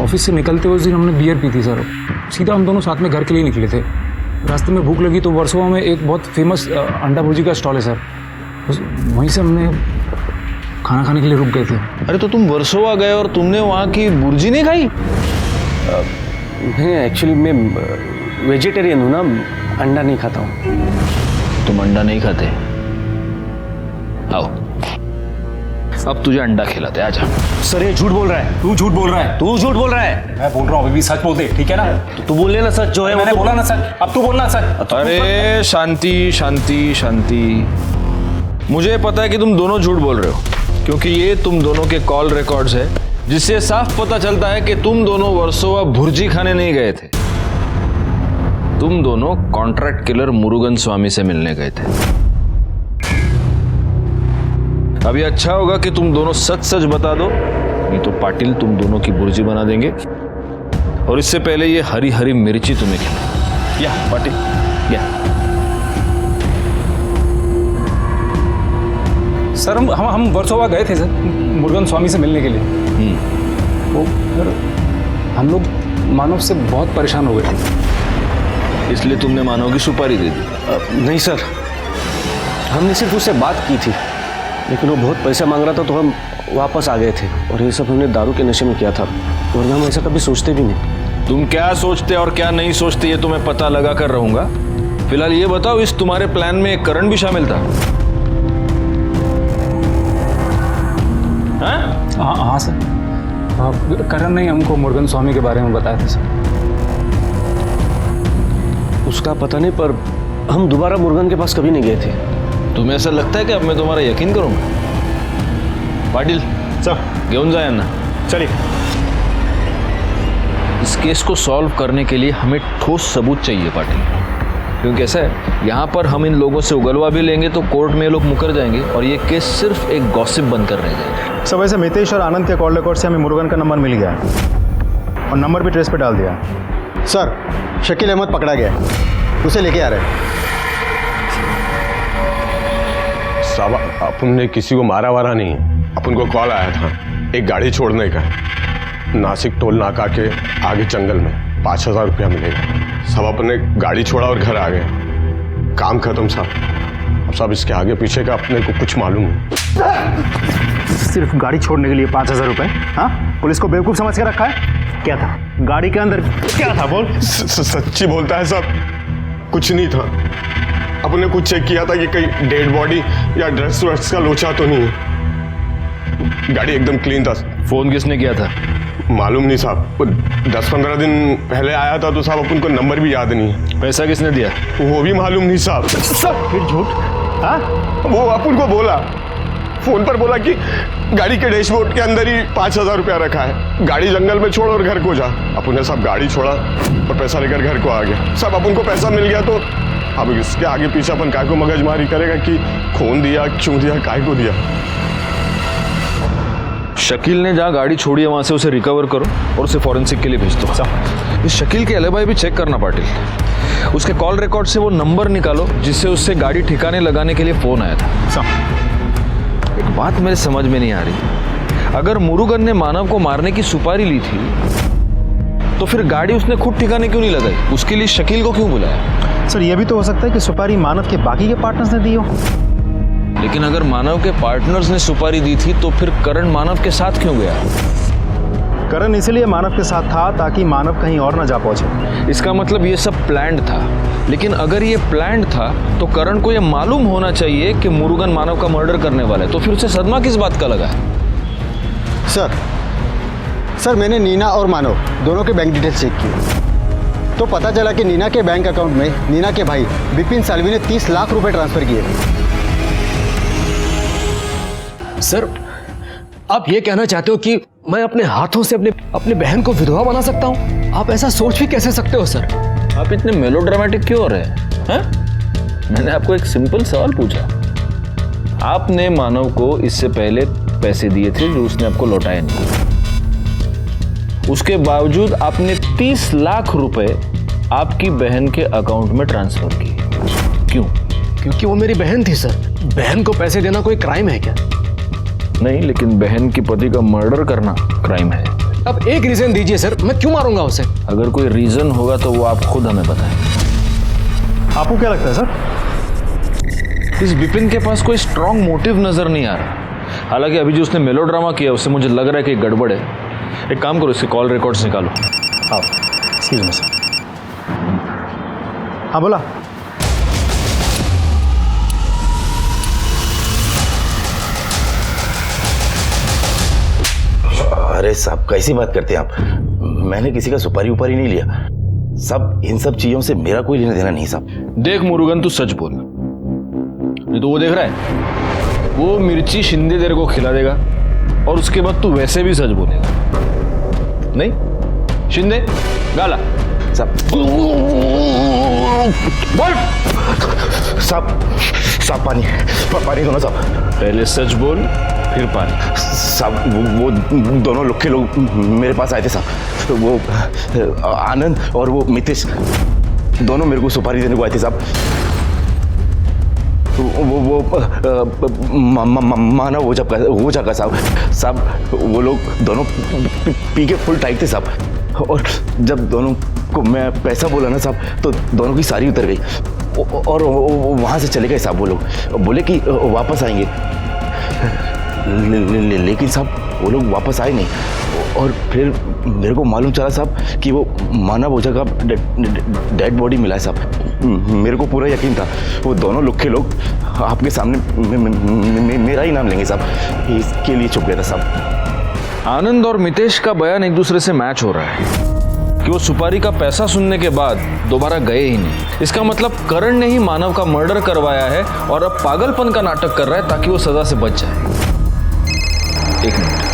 ऑफिस से निकलते हुए उस दिन हमने बियर पी थी सर, सीधा हम दोनों साथ में घर के लिए निकले थे। रास्ते में भूख लगी तो वर्सोवा में एक बहुत फेमस अंडा भुर्जी का स्टॉल है सर, वहीं से हमने खाना खाने के लिए रुक गए थे। अरे तो तुम वर्सोवा गए और तुमने वहाँ की भुर्जी नहीं खाई? नहीं, एक्चुअली मैं वेजिटेरियन हूँ ना, अंडा नहीं खाता हूँ। तुम अंडा नहीं खाते? आओ, अब तुझे अंडा खिलाते, आजा। सर, ये झूठ बोल रहा है, तू झूठ बोल रहा है, तू झूठ बोल रहा है। मैं बोल रहा हूँ, अभी भी सच बोल दे, ठीक है ना? तो तू बोल लेना सच, जो है मैंने बोला ना सच, अब तू बोलना सच। अरे शांति शांति शांति, मुझे पता है कि तुम दोनों झूठ बोल रहे हो, क्योंकि ये तुम दोनों के कॉल रिकॉर्ड्स है, जिससे साफ पता चलता है कि तुम दोनों वर्सोवा भुर्जी खाने नहीं गए थे, तुम दोनों कॉन्ट्रैक्ट किलर मुरुगन स्वामी से मिलने गए थे। अभी अच्छा होगा कि तुम दोनों सच सच बता दो, नहीं तो पाटिल तुम दोनों की भुर्जी बना देंगे, और इससे पहले ये हरी हरी मिर्ची तुम्हें खिलाएंगे। या पाटिल, या सर हम वर्सोवा गए थे सर मुरुगन स्वामी से मिलने के लिए। वो सर हम लोग मानव से बहुत परेशान हो गए थे। इसलिए तुमने मानव की सुपारी दे दी? नहीं सर, हमने सिर्फ उससे बात की थी, लेकिन वो बहुत पैसा मांग रहा था तो हम वापस आ गए थे। और ये सब हमने दारू के नशे में किया था, वरना हम ऐसा कभी सोचते भी नहीं। तुम क्या सोचते और क्या नहीं सोचते ये तुम्हें पता लगा कर रहूंगा। फिलहाल ये बताओ, इस तुम्हारे प्लान में करण भी शामिल था? हाँ सर, करण ने हमको मुरुगन स्वामी के बारे में बताया था सर। उसका पता नहीं, पर हम दोबारा मुरुगन के पास कभी नहीं गए थे। तुम्हें ऐसा लगता है कि अब मैं तुम्हारा यकीन करूंगा? पाटिल सर, घेऊन जा यांना। चलिए। इस केस को सॉल्व करने के लिए हमें ठोस सबूत चाहिए पाटिल, क्योंकि ऐसा है यहाँ पर हम इन लोगों से उगलवा भी लेंगे तो कोर्ट में ये लोग मुकर जाएंगे और ये केस सिर्फ एक गॉसिप बनकर रह जाएगा। सब वैसे मितेश और आनंद के कॉल रिकॉर्ड से हमें मुरुगन का नंबर मिल गया है और नंबर भी ट्रेस पे डाल दिया। सर, शकील अहमद पकड़ा गया है, उसे लेके आ रहे हैं। साहब, अपन ने किसी को मारा वारा नहीं है। अपन को कॉल आया था एक गाड़ी छोड़ने का, नासिक टोल नाका के आगे जंगल में 5,000 रुपया मिलेगा। सब अपन ने गाड़ी छोड़ा और घर आ गए। काम खत्म साहब। अब साहब इसके आगे पीछे का अपने को कुछ मालूम नहीं। सिर्फ गाड़ी छोड़ने के लिए 5,000 रुपए? हाँ, पुलिस को बेवकूफ समझ के रखा है? क्या था गाड़ी के अंदर? क्या था बोल? सच्ची बोलता है साहब, कुछ नहीं था। अपन ने कुछ चेक किया था कि कहीं डेड बॉडी या ड्रग्स व्रग्स का लोचा तो नहीं है। गाड़ी एकदम क्लीन था। फोन किसने किया था? मालूम नहीं साहब, 10-15 दिन पहले आया था तो साहब अपन को नंबर भी याद नहीं है। पैसा किसने दिया? वो भी मालूम नहीं साहब। फिर झूठ? हाँ, वो अपन को बोला, फोन पर बोला कि गाड़ी के डैशबोर्ड के अंदर ही 5,000 रुपया रखा है, गाड़ी जंगल में छोड़ और घर को जा। अपन ने सब गाड़ी छोड़ा और पैसा लेकर घर को आ गया। सब अपन को पैसा मिल गया तो अब इसके आगे पीछे अपन काय को मगजमारी करेगा कि खून दिया, क्यों दिया, काय को दिया। शकील ने जहाँ गाड़ी छोड़ी है वहां से उसे रिकवर करो और उसे फॉरेंसिक के लिए भेज दो। इस शकील के एलिबाई भी चेक करना पाटिल। उसके कॉल रिकॉर्ड से वो नंबर निकालो जिससे उससे गाड़ी ठिकाने लगाने के लिए फोन आया था। एक बात मेरे समझ में नहीं आ रही, अगर मुरुगन ने मानव को मारने की सुपारी ली थी तो फिर गाड़ी उसने खुद ठिकाने क्यों नहीं लगाई? उसके लिए शकील को क्यों बुलाया? सर, यह भी तो हो सकता है कि सुपारी मानव के बाकी के पार्टनर्स ने दी हो। लेकिन अगर मानव के पार्टनर्स ने सुपारी दी थी तो फिर करण मानव के साथ क्यों गया? करण इसलिए मानव के साथ था ताकि मानव कहीं और ना जा पहुंचे। इसका मतलब ये सब प्लान्ड था। लेकिन अगर ये प्लान्ड था तो करण को ये मालूम होना चाहिए कि मुरुगन मानव का मर्डर करने वाला है, तो फिर उसे सदमा किस बात का लगा है? सर, मैंने नीना और मानव दोनों के बैंक डिटेल्स चेक किए तो पता चला कि नीना के बैंक अकाउंट में नीना के भाई विपिन सालवी ने 30 लाख रुपए ट्रांसफर किए थे। सर, आप ये कहना चाहते हो कि मैं अपने हाथों से अपने बहन को विधवा बना सकता हूँ? आप ऐसा सोच भी कैसे सकते हो सर? आप इतने मेलोड्रामेटिक क्यों हो रहे हैं? मैंने आपको एक सिंपल सवाल पूछा। आपने मानव को इससे पहले पैसे दिए थे जो उसने आपको लौटाए नहीं, उसके बावजूद आपने 30 लाख रुपए आपकी बहन के अकाउंट में ट्रांसफर किए। क्यों? क्योंकि वो मेरी बहन थी सर। बहन को पैसे देना कोई क्राइम है क्या? नहीं, लेकिन बहन की पति का मर्डर करना क्राइम है। अब एक रीजन दीजिए सर, मैं क्यों मारूंगा उसे? अगर कोई रीजन होगा तो वो आप खुद हमें बताएं। आपको क्या लगता है सर? इस विपिन के पास कोई स्ट्रॉन्ग मोटिव नजर नहीं आ रहा। हालांकि अभी जो उसने मेलोड्रामा किया उससे मुझे लग रहा है कि गड़बड़ है। एक काम करो, इसके कॉल रिकॉर्ड्स निकालो। आओ, एक्सक्यूज मी सर। हाँ बोला। अरे साहब, कैसी बात करते हैं आप? मैंने किसी का सुपारी उपारी नहीं लिया। सब इन सब चीजों से मेरा कोई लेना देना नहीं साहब। देख मुरुगन, तू सच बोल। नहीं तो वो देख रहा है, वो मिर्ची शिंदे तेरे को खिला देगा और उसके बाद तू वैसे भी सच बोलेगा। नहीं शिंदे, गाला साहब। बोल साहब, पानी दो ना साहब। पहले सच बोल फिर पानी। साहब, वो दोनों लोग के लोग मेरे पास आए थे साहब। वो आनंद और वो मितेश दोनों मेरे को सुपारी देने को आए थे साहब। मानव ओझा का साहब वो लोग दोनों पी के फुल टाइट थे साहब, और जब दोनों को मैं पैसा बोला ना साहब तो दोनों की सारी उतर गई और वहाँ से चले गए साहब। वो लोग बोले कि वापस आएंगे, लेकिन साहब वो लोग वापस आए नहीं। और फिर मेरे को मालूम चला साहब कि वो मानव ओझा का डेड बॉडी मिला है साहब। मेरे को पूरा यकीन था वो दोनों लोग के लोग आपके सामने मेरा ही नाम लेंगे साहब, इसके लिए चुप गया था साहब। आनंद और मितेश का बयान एक दूसरे से मैच हो रहा है कि वो सुपारी का पैसा सुनने के बाद दोबारा गए ही नहीं। इसका मतलब करण ने ही मानव का मर्डर करवाया है और अब पागलपन का नाटक कर रहा है ताकि वो सजा से बच जाए। एक मिनट।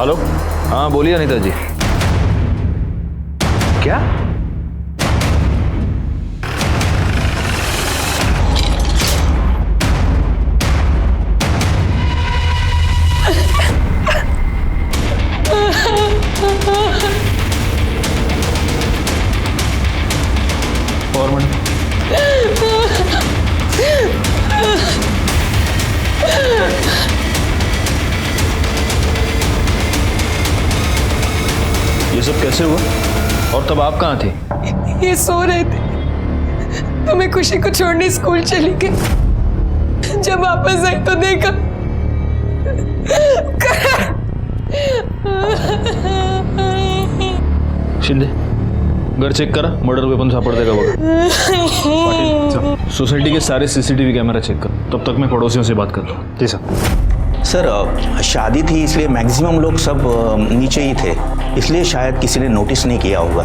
हेलो, हाँ बोलिए अनीता जी। क्या? और मैडम ये सब कैसे हुआ और तब आप कहाँ थे? ये सो रहे थे तो मैं खुशी को छोड़ने स्कूल चली गई। जब वापस आई तो देखा शिंदे घर चेक करा, मर्डर वेपन सापड़ते का बघा। पाटिल सोसाइटी के सारे सीसीटीवी कैमरा चेक कर, तब तक मैं पड़ोसियों से बात करता हूँ। जी सर। सर शादी थी इसलिए मैक्सिमम लोग सब नीचे ही थे, इसलिए शायद किसी ने नोटिस नहीं किया होगा।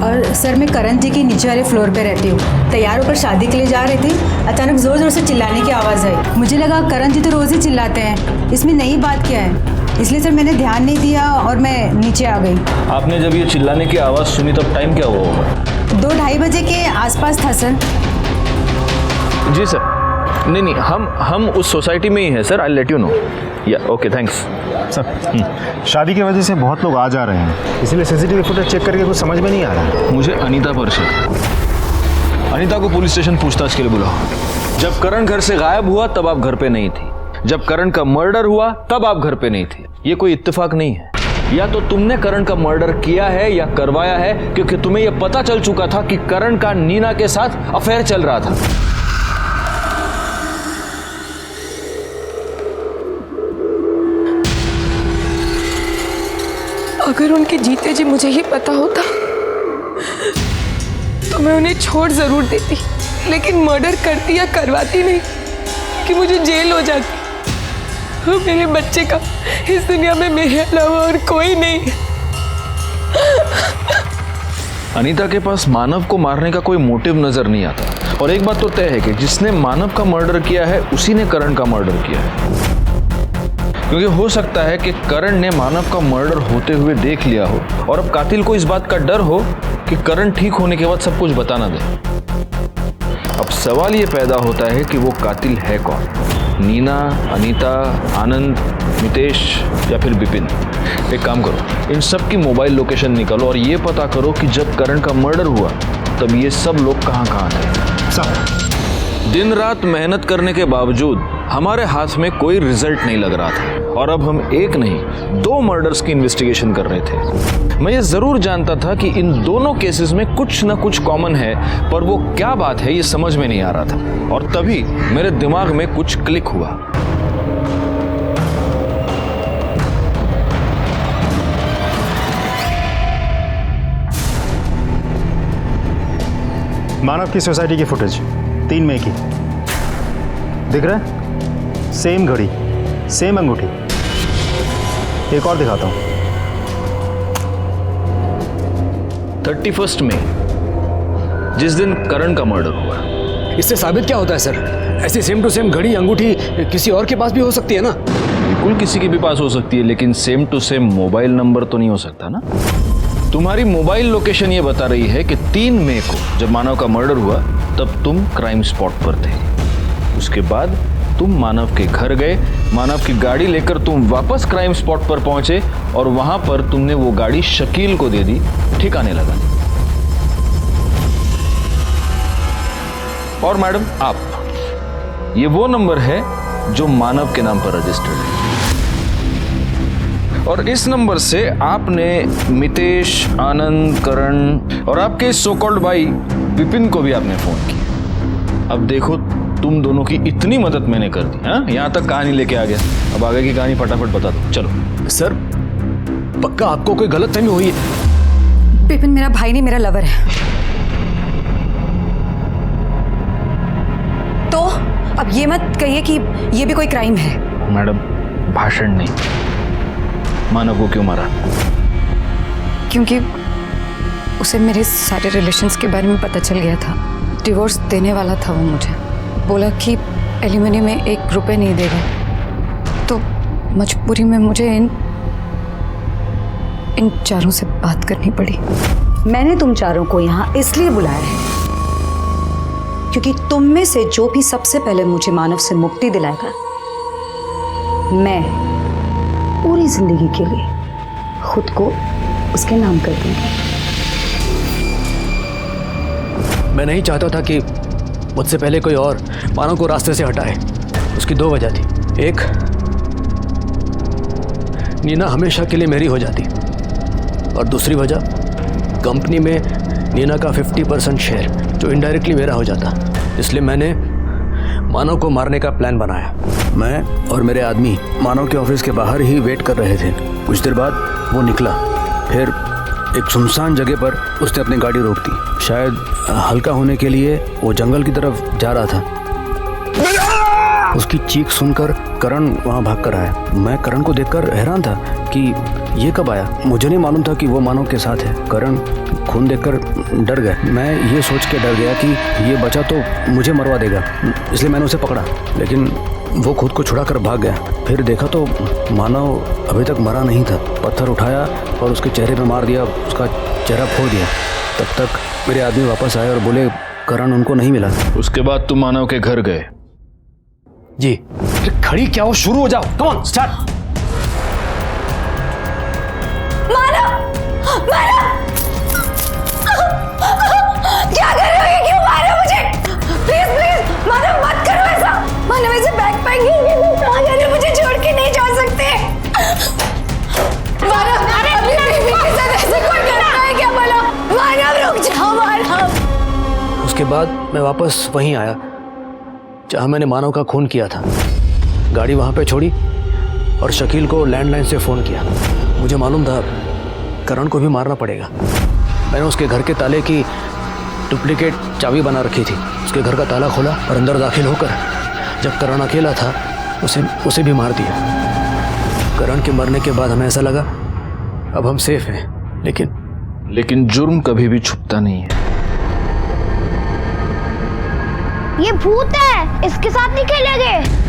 और सर मैं करण जी के नीचे वाले फ्लोर पे रहती हूँ। तैयार होकर शादी के लिए जा रहे थे, अचानक जोर जोर से चिल्लाने की आवाज़ आई। मुझे लगा करण जी तो रोज़ ही चिल्लाते हैं, इसमें नई बात क्या है, इसलिए सर मैंने ध्यान नहीं दिया और मैं नीचे आ गई। आपने जब ये चिल्लाने की आवाज़ सुनी तब टाइम क्या हुआ होगा? 2-2:30 बजे के आसपास था सर। जी सर। नहीं हम उस सोसाइटी में ही हैं sir. I let you know. या ओके थैंक्स सर। शादी की वजह से बहुत लोग आ जा रहे हैं, इसलिए सीसीटीवी फुटेज चेक करके कुछ समझ में नहीं आ रहा है। मुझे अनीता पर शक। अनीता को पुलिस स्टेशन पूछताछ के लिए बुलाओ। जब करण घर से गायब हुआ तब आप घर पे नहीं थी, जब करण का मर्डर हुआ तब आप घर पे नहीं थे। ये कोई इत्तेफाक नहीं है। या तो तुमने करण का मर्डर किया है या करवाया है, क्योंकि तुम्हें यह पता चल चुका था कि करण का नीना के साथ अफेयर चल रहा था। अगर उनके जीते जी मुझे ये पता होता तो मैं उन्हें छोड़ जरूर देती, लेकिन मर्डर करती या करवाती नहीं कि मुझे जेल हो जाती। और मेरे बच्चे का इस दुनिया में मेरे अलावा और कोई नहीं। अनीता के पास मानव को मारने का कोई मोटिव नजर नहीं आता। और एक बात तो तय है कि जिसने मानव का मर्डर किया है उसी ने करण का मर्डर किया है, क्योंकि हो सकता है कि करण ने मानव का मर्डर होते हुए देख लिया हो और अब कातिल को इस बात का डर हो कि करण ठीक होने के बाद सब कुछ बता ना दे। अब सवाल ये पैदा होता है कि वो कातिल है कौन? नीना, अनीता, आनंद, मितेश या फिर विपिन? एक काम करो, इन सब की मोबाइल लोकेशन निकालो और ये पता करो कि जब करण का मर्डर हुआ तब ये सब लोग कहाँ कहाँ थे। सब दिन रात मेहनत करने के बावजूद हमारे हाथ में कोई रिजल्ट नहीं लग रहा था और अब हम एक नहीं 2 मर्डर्स की इन्वेस्टिगेशन कर रहे थे। मैं ये जरूर जानता था कि इन दोनों केसेस में कुछ ना कुछ कॉमन है, पर वो क्या बात है ये समझ में नहीं आ रहा था। और तभी मेरे दिमाग में कुछ क्लिक हुआ। मानव की सोसाइटी की फुटेज 3 मई की दिख रहा है? सेम घड़ी, सेम अंगूठी। एक और दिखाता हूं। 31 मई, जिस दिन करण का मर्डर हुआ। इससे साबित क्या होता है सर? ऐसी सेम टू सेम घड़ी अंगूठी किसी और के पास भी हो सकती है ना? बिल्कुल किसी के भी पास हो सकती है, लेकिन same to same mobile number तो नहीं हो सकता ना। तुम्हारी मोबाइल लोकेशन ये बता रही है कि 3 मई को जब मानव का मर्डर हुआ तब तुम क्राइम स्पॉट पर थे। उसके बाद तुम मानव के घर गए, मानव की गाड़ी लेकर तुम वापस क्राइम स्पॉट पर पहुंचे और वहां पर तुमने वो गाड़ी शकील को दे दी ठिकाने लगा। और मैडम आप, ये वो नंबर है जो मानव के नाम पर रजिस्टर्ड है और इस नंबर से आपने मितेश, आनंद, करण और आपके सो कॉल्ड भाई विपिन को भी आपने फोन किया। अब देखो, तुम दोनों की इतनी मदद मैंने कर दी, हाँ, यहां तक कहानी लेके आ गया। अब आगे की कहानी फटाफट बता दो, चलो। सर पक्का आपको कोई गलतफहमी हुई है? विपिन मेरा भाई नहीं, मेरा लवर है। तो अब ये मत कहिए कि ये भी कोई क्राइम है। मैडम भाषण नहीं, मानव को क्यों मारा? क्योंकि उसे मेरे सारे रिलेशंस के बारे में पता चल गया था। डिवोर्स देने वाला था वो मुझे, बोला कि एलिमनी में 1 रुपए नहीं देगा। तो मजबूरी में मुझे इन चारों से बात करनी पड़ी। मैंने तुम चारों को यहाँ इसलिए बुलाया है क्योंकि तुम में से जो भी सबसे पहले मुझे मानव से मुक्ति दिलाएगा, मैं पूरी जिंदगी के लिए खुद को उसके नाम कर दूंगी। मैं नहीं चाहता था कि मुझसे पहले कोई और मानव को रास्ते से हटाए। उसकी 2 वजह थी। एक, नीना हमेशा के लिए मेरी हो जाती और दूसरी वजह, कंपनी में नीना का 50% शेयर जो इनडायरेक्टली मेरा हो जाता। इसलिए मैंने मानव को मारने का प्लान बनाया। मैं और मेरे आदमी मानव के ऑफिस के बाहर ही वेट कर रहे थे। कुछ देर बाद वो निकला। फिर एक सुनसान जगह पर उसने अपनी गाड़ी रोक दी। शायद हल्का होने के लिए वो जंगल की तरफ जा रहा था। उसकी चीख सुनकर करण वहाँ भाग कर आया। मैं करण को देखकर हैरान था कि ये कब आया। मुझे नहीं मालूम था कि वो मानव के साथ है। करण खून देखकर डर गया। मैं ये सोच के डर गया कि ये बचा तो मुझे मरवा देगा, इसलिए मैंने उसे पकड़ा, लेकिन वो खुद को छुड़ा कर भाग गया। फिर देखा तो मानव अभी तक मरा नहीं था। पत्थर उठाया और उसके चेहरे पे मार दिया, उसका चेहरा फोड़ दिया। तब तक मेरे आदमी वापस आए और बोले करण उनको नहीं मिला। उसके बाद तुम मानव के घर गए? जी। खड़ी क्या हो, शुरू हो जाओ, कम ऑन स्टार्ट। क्या कर रहे हो? ये क्यों मार रहे हो मुझे? प्लीज प्लीज मानव मत करो ऐसा। मानव ऐसे बैकपैकिंग कहाँ जा रहे हो? मुझे छोड़ के नहीं जा सकते। मानव अपनी बीवी के साथ ऐसे कोई करता है क्या? बोलो मानव, रुक जाओ मानव। उसके बाद मैं वापस वहीं आया जहाँ मैंने मानव का खून किया था। गाड़ी वहाँ पे छोड़ी और शकील को लैंडलाइन से फ़ोन किया। मुझे मालूम था करण को भी मारना पड़ेगा। मैंने उसके घर के ताले की डुप्लीकेट चाबी बना रखी थी। उसके घर का ताला खोला और अंदर दाखिल होकर जब करण अकेला था उसे भी मार दिया। करण के मरने के बाद हमें ऐसा लगा अब हम सेफ हैं, लेकिन जुर्म कभी भी छुपता नहीं है। ये भूत है, इसके साथ नहीं खेलेंगे।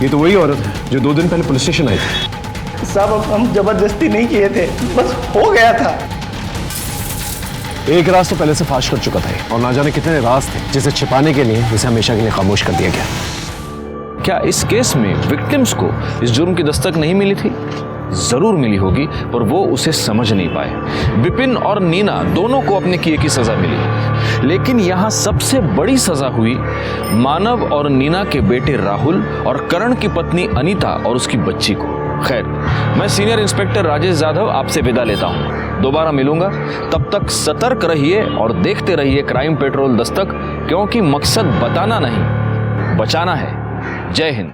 ये तो वही औरत है जो 2 दिन पहले पुलिस स्टेशन आई थी। साहब हम जबरदस्ती नहीं किए थे, बस हो गया था। एक राज तो पहले से फाश कर चुका था और ना जाने कितने राज थे जिसे छिपाने के लिए इसे हमेशा के लिए खामोश कर दिया गया। क्या इस केस में विक्टिम्स को इस जुर्म की दस्तक नहीं मिली थी? जरूर मिली होगी, पर वो उसे समझ नहीं पाए। विपिन और नीना दोनों को अपने किए की सजा मिली, लेकिन यहाँ सबसे बड़ी सजा हुई मानव और नीना के बेटे राहुल और करण की पत्नी अनीता और उसकी बच्ची को। खैर, मैं सीनियर इंस्पेक्टर राजेश जाधव आपसे विदा लेता हूँ। दोबारा मिलूंगा, तब तक सतर्क रहिए और देखते रहिए क्राइम पेट्रोल दस्तक, क्योंकि मकसद बताना नहीं, बचाना है। जय हिंद।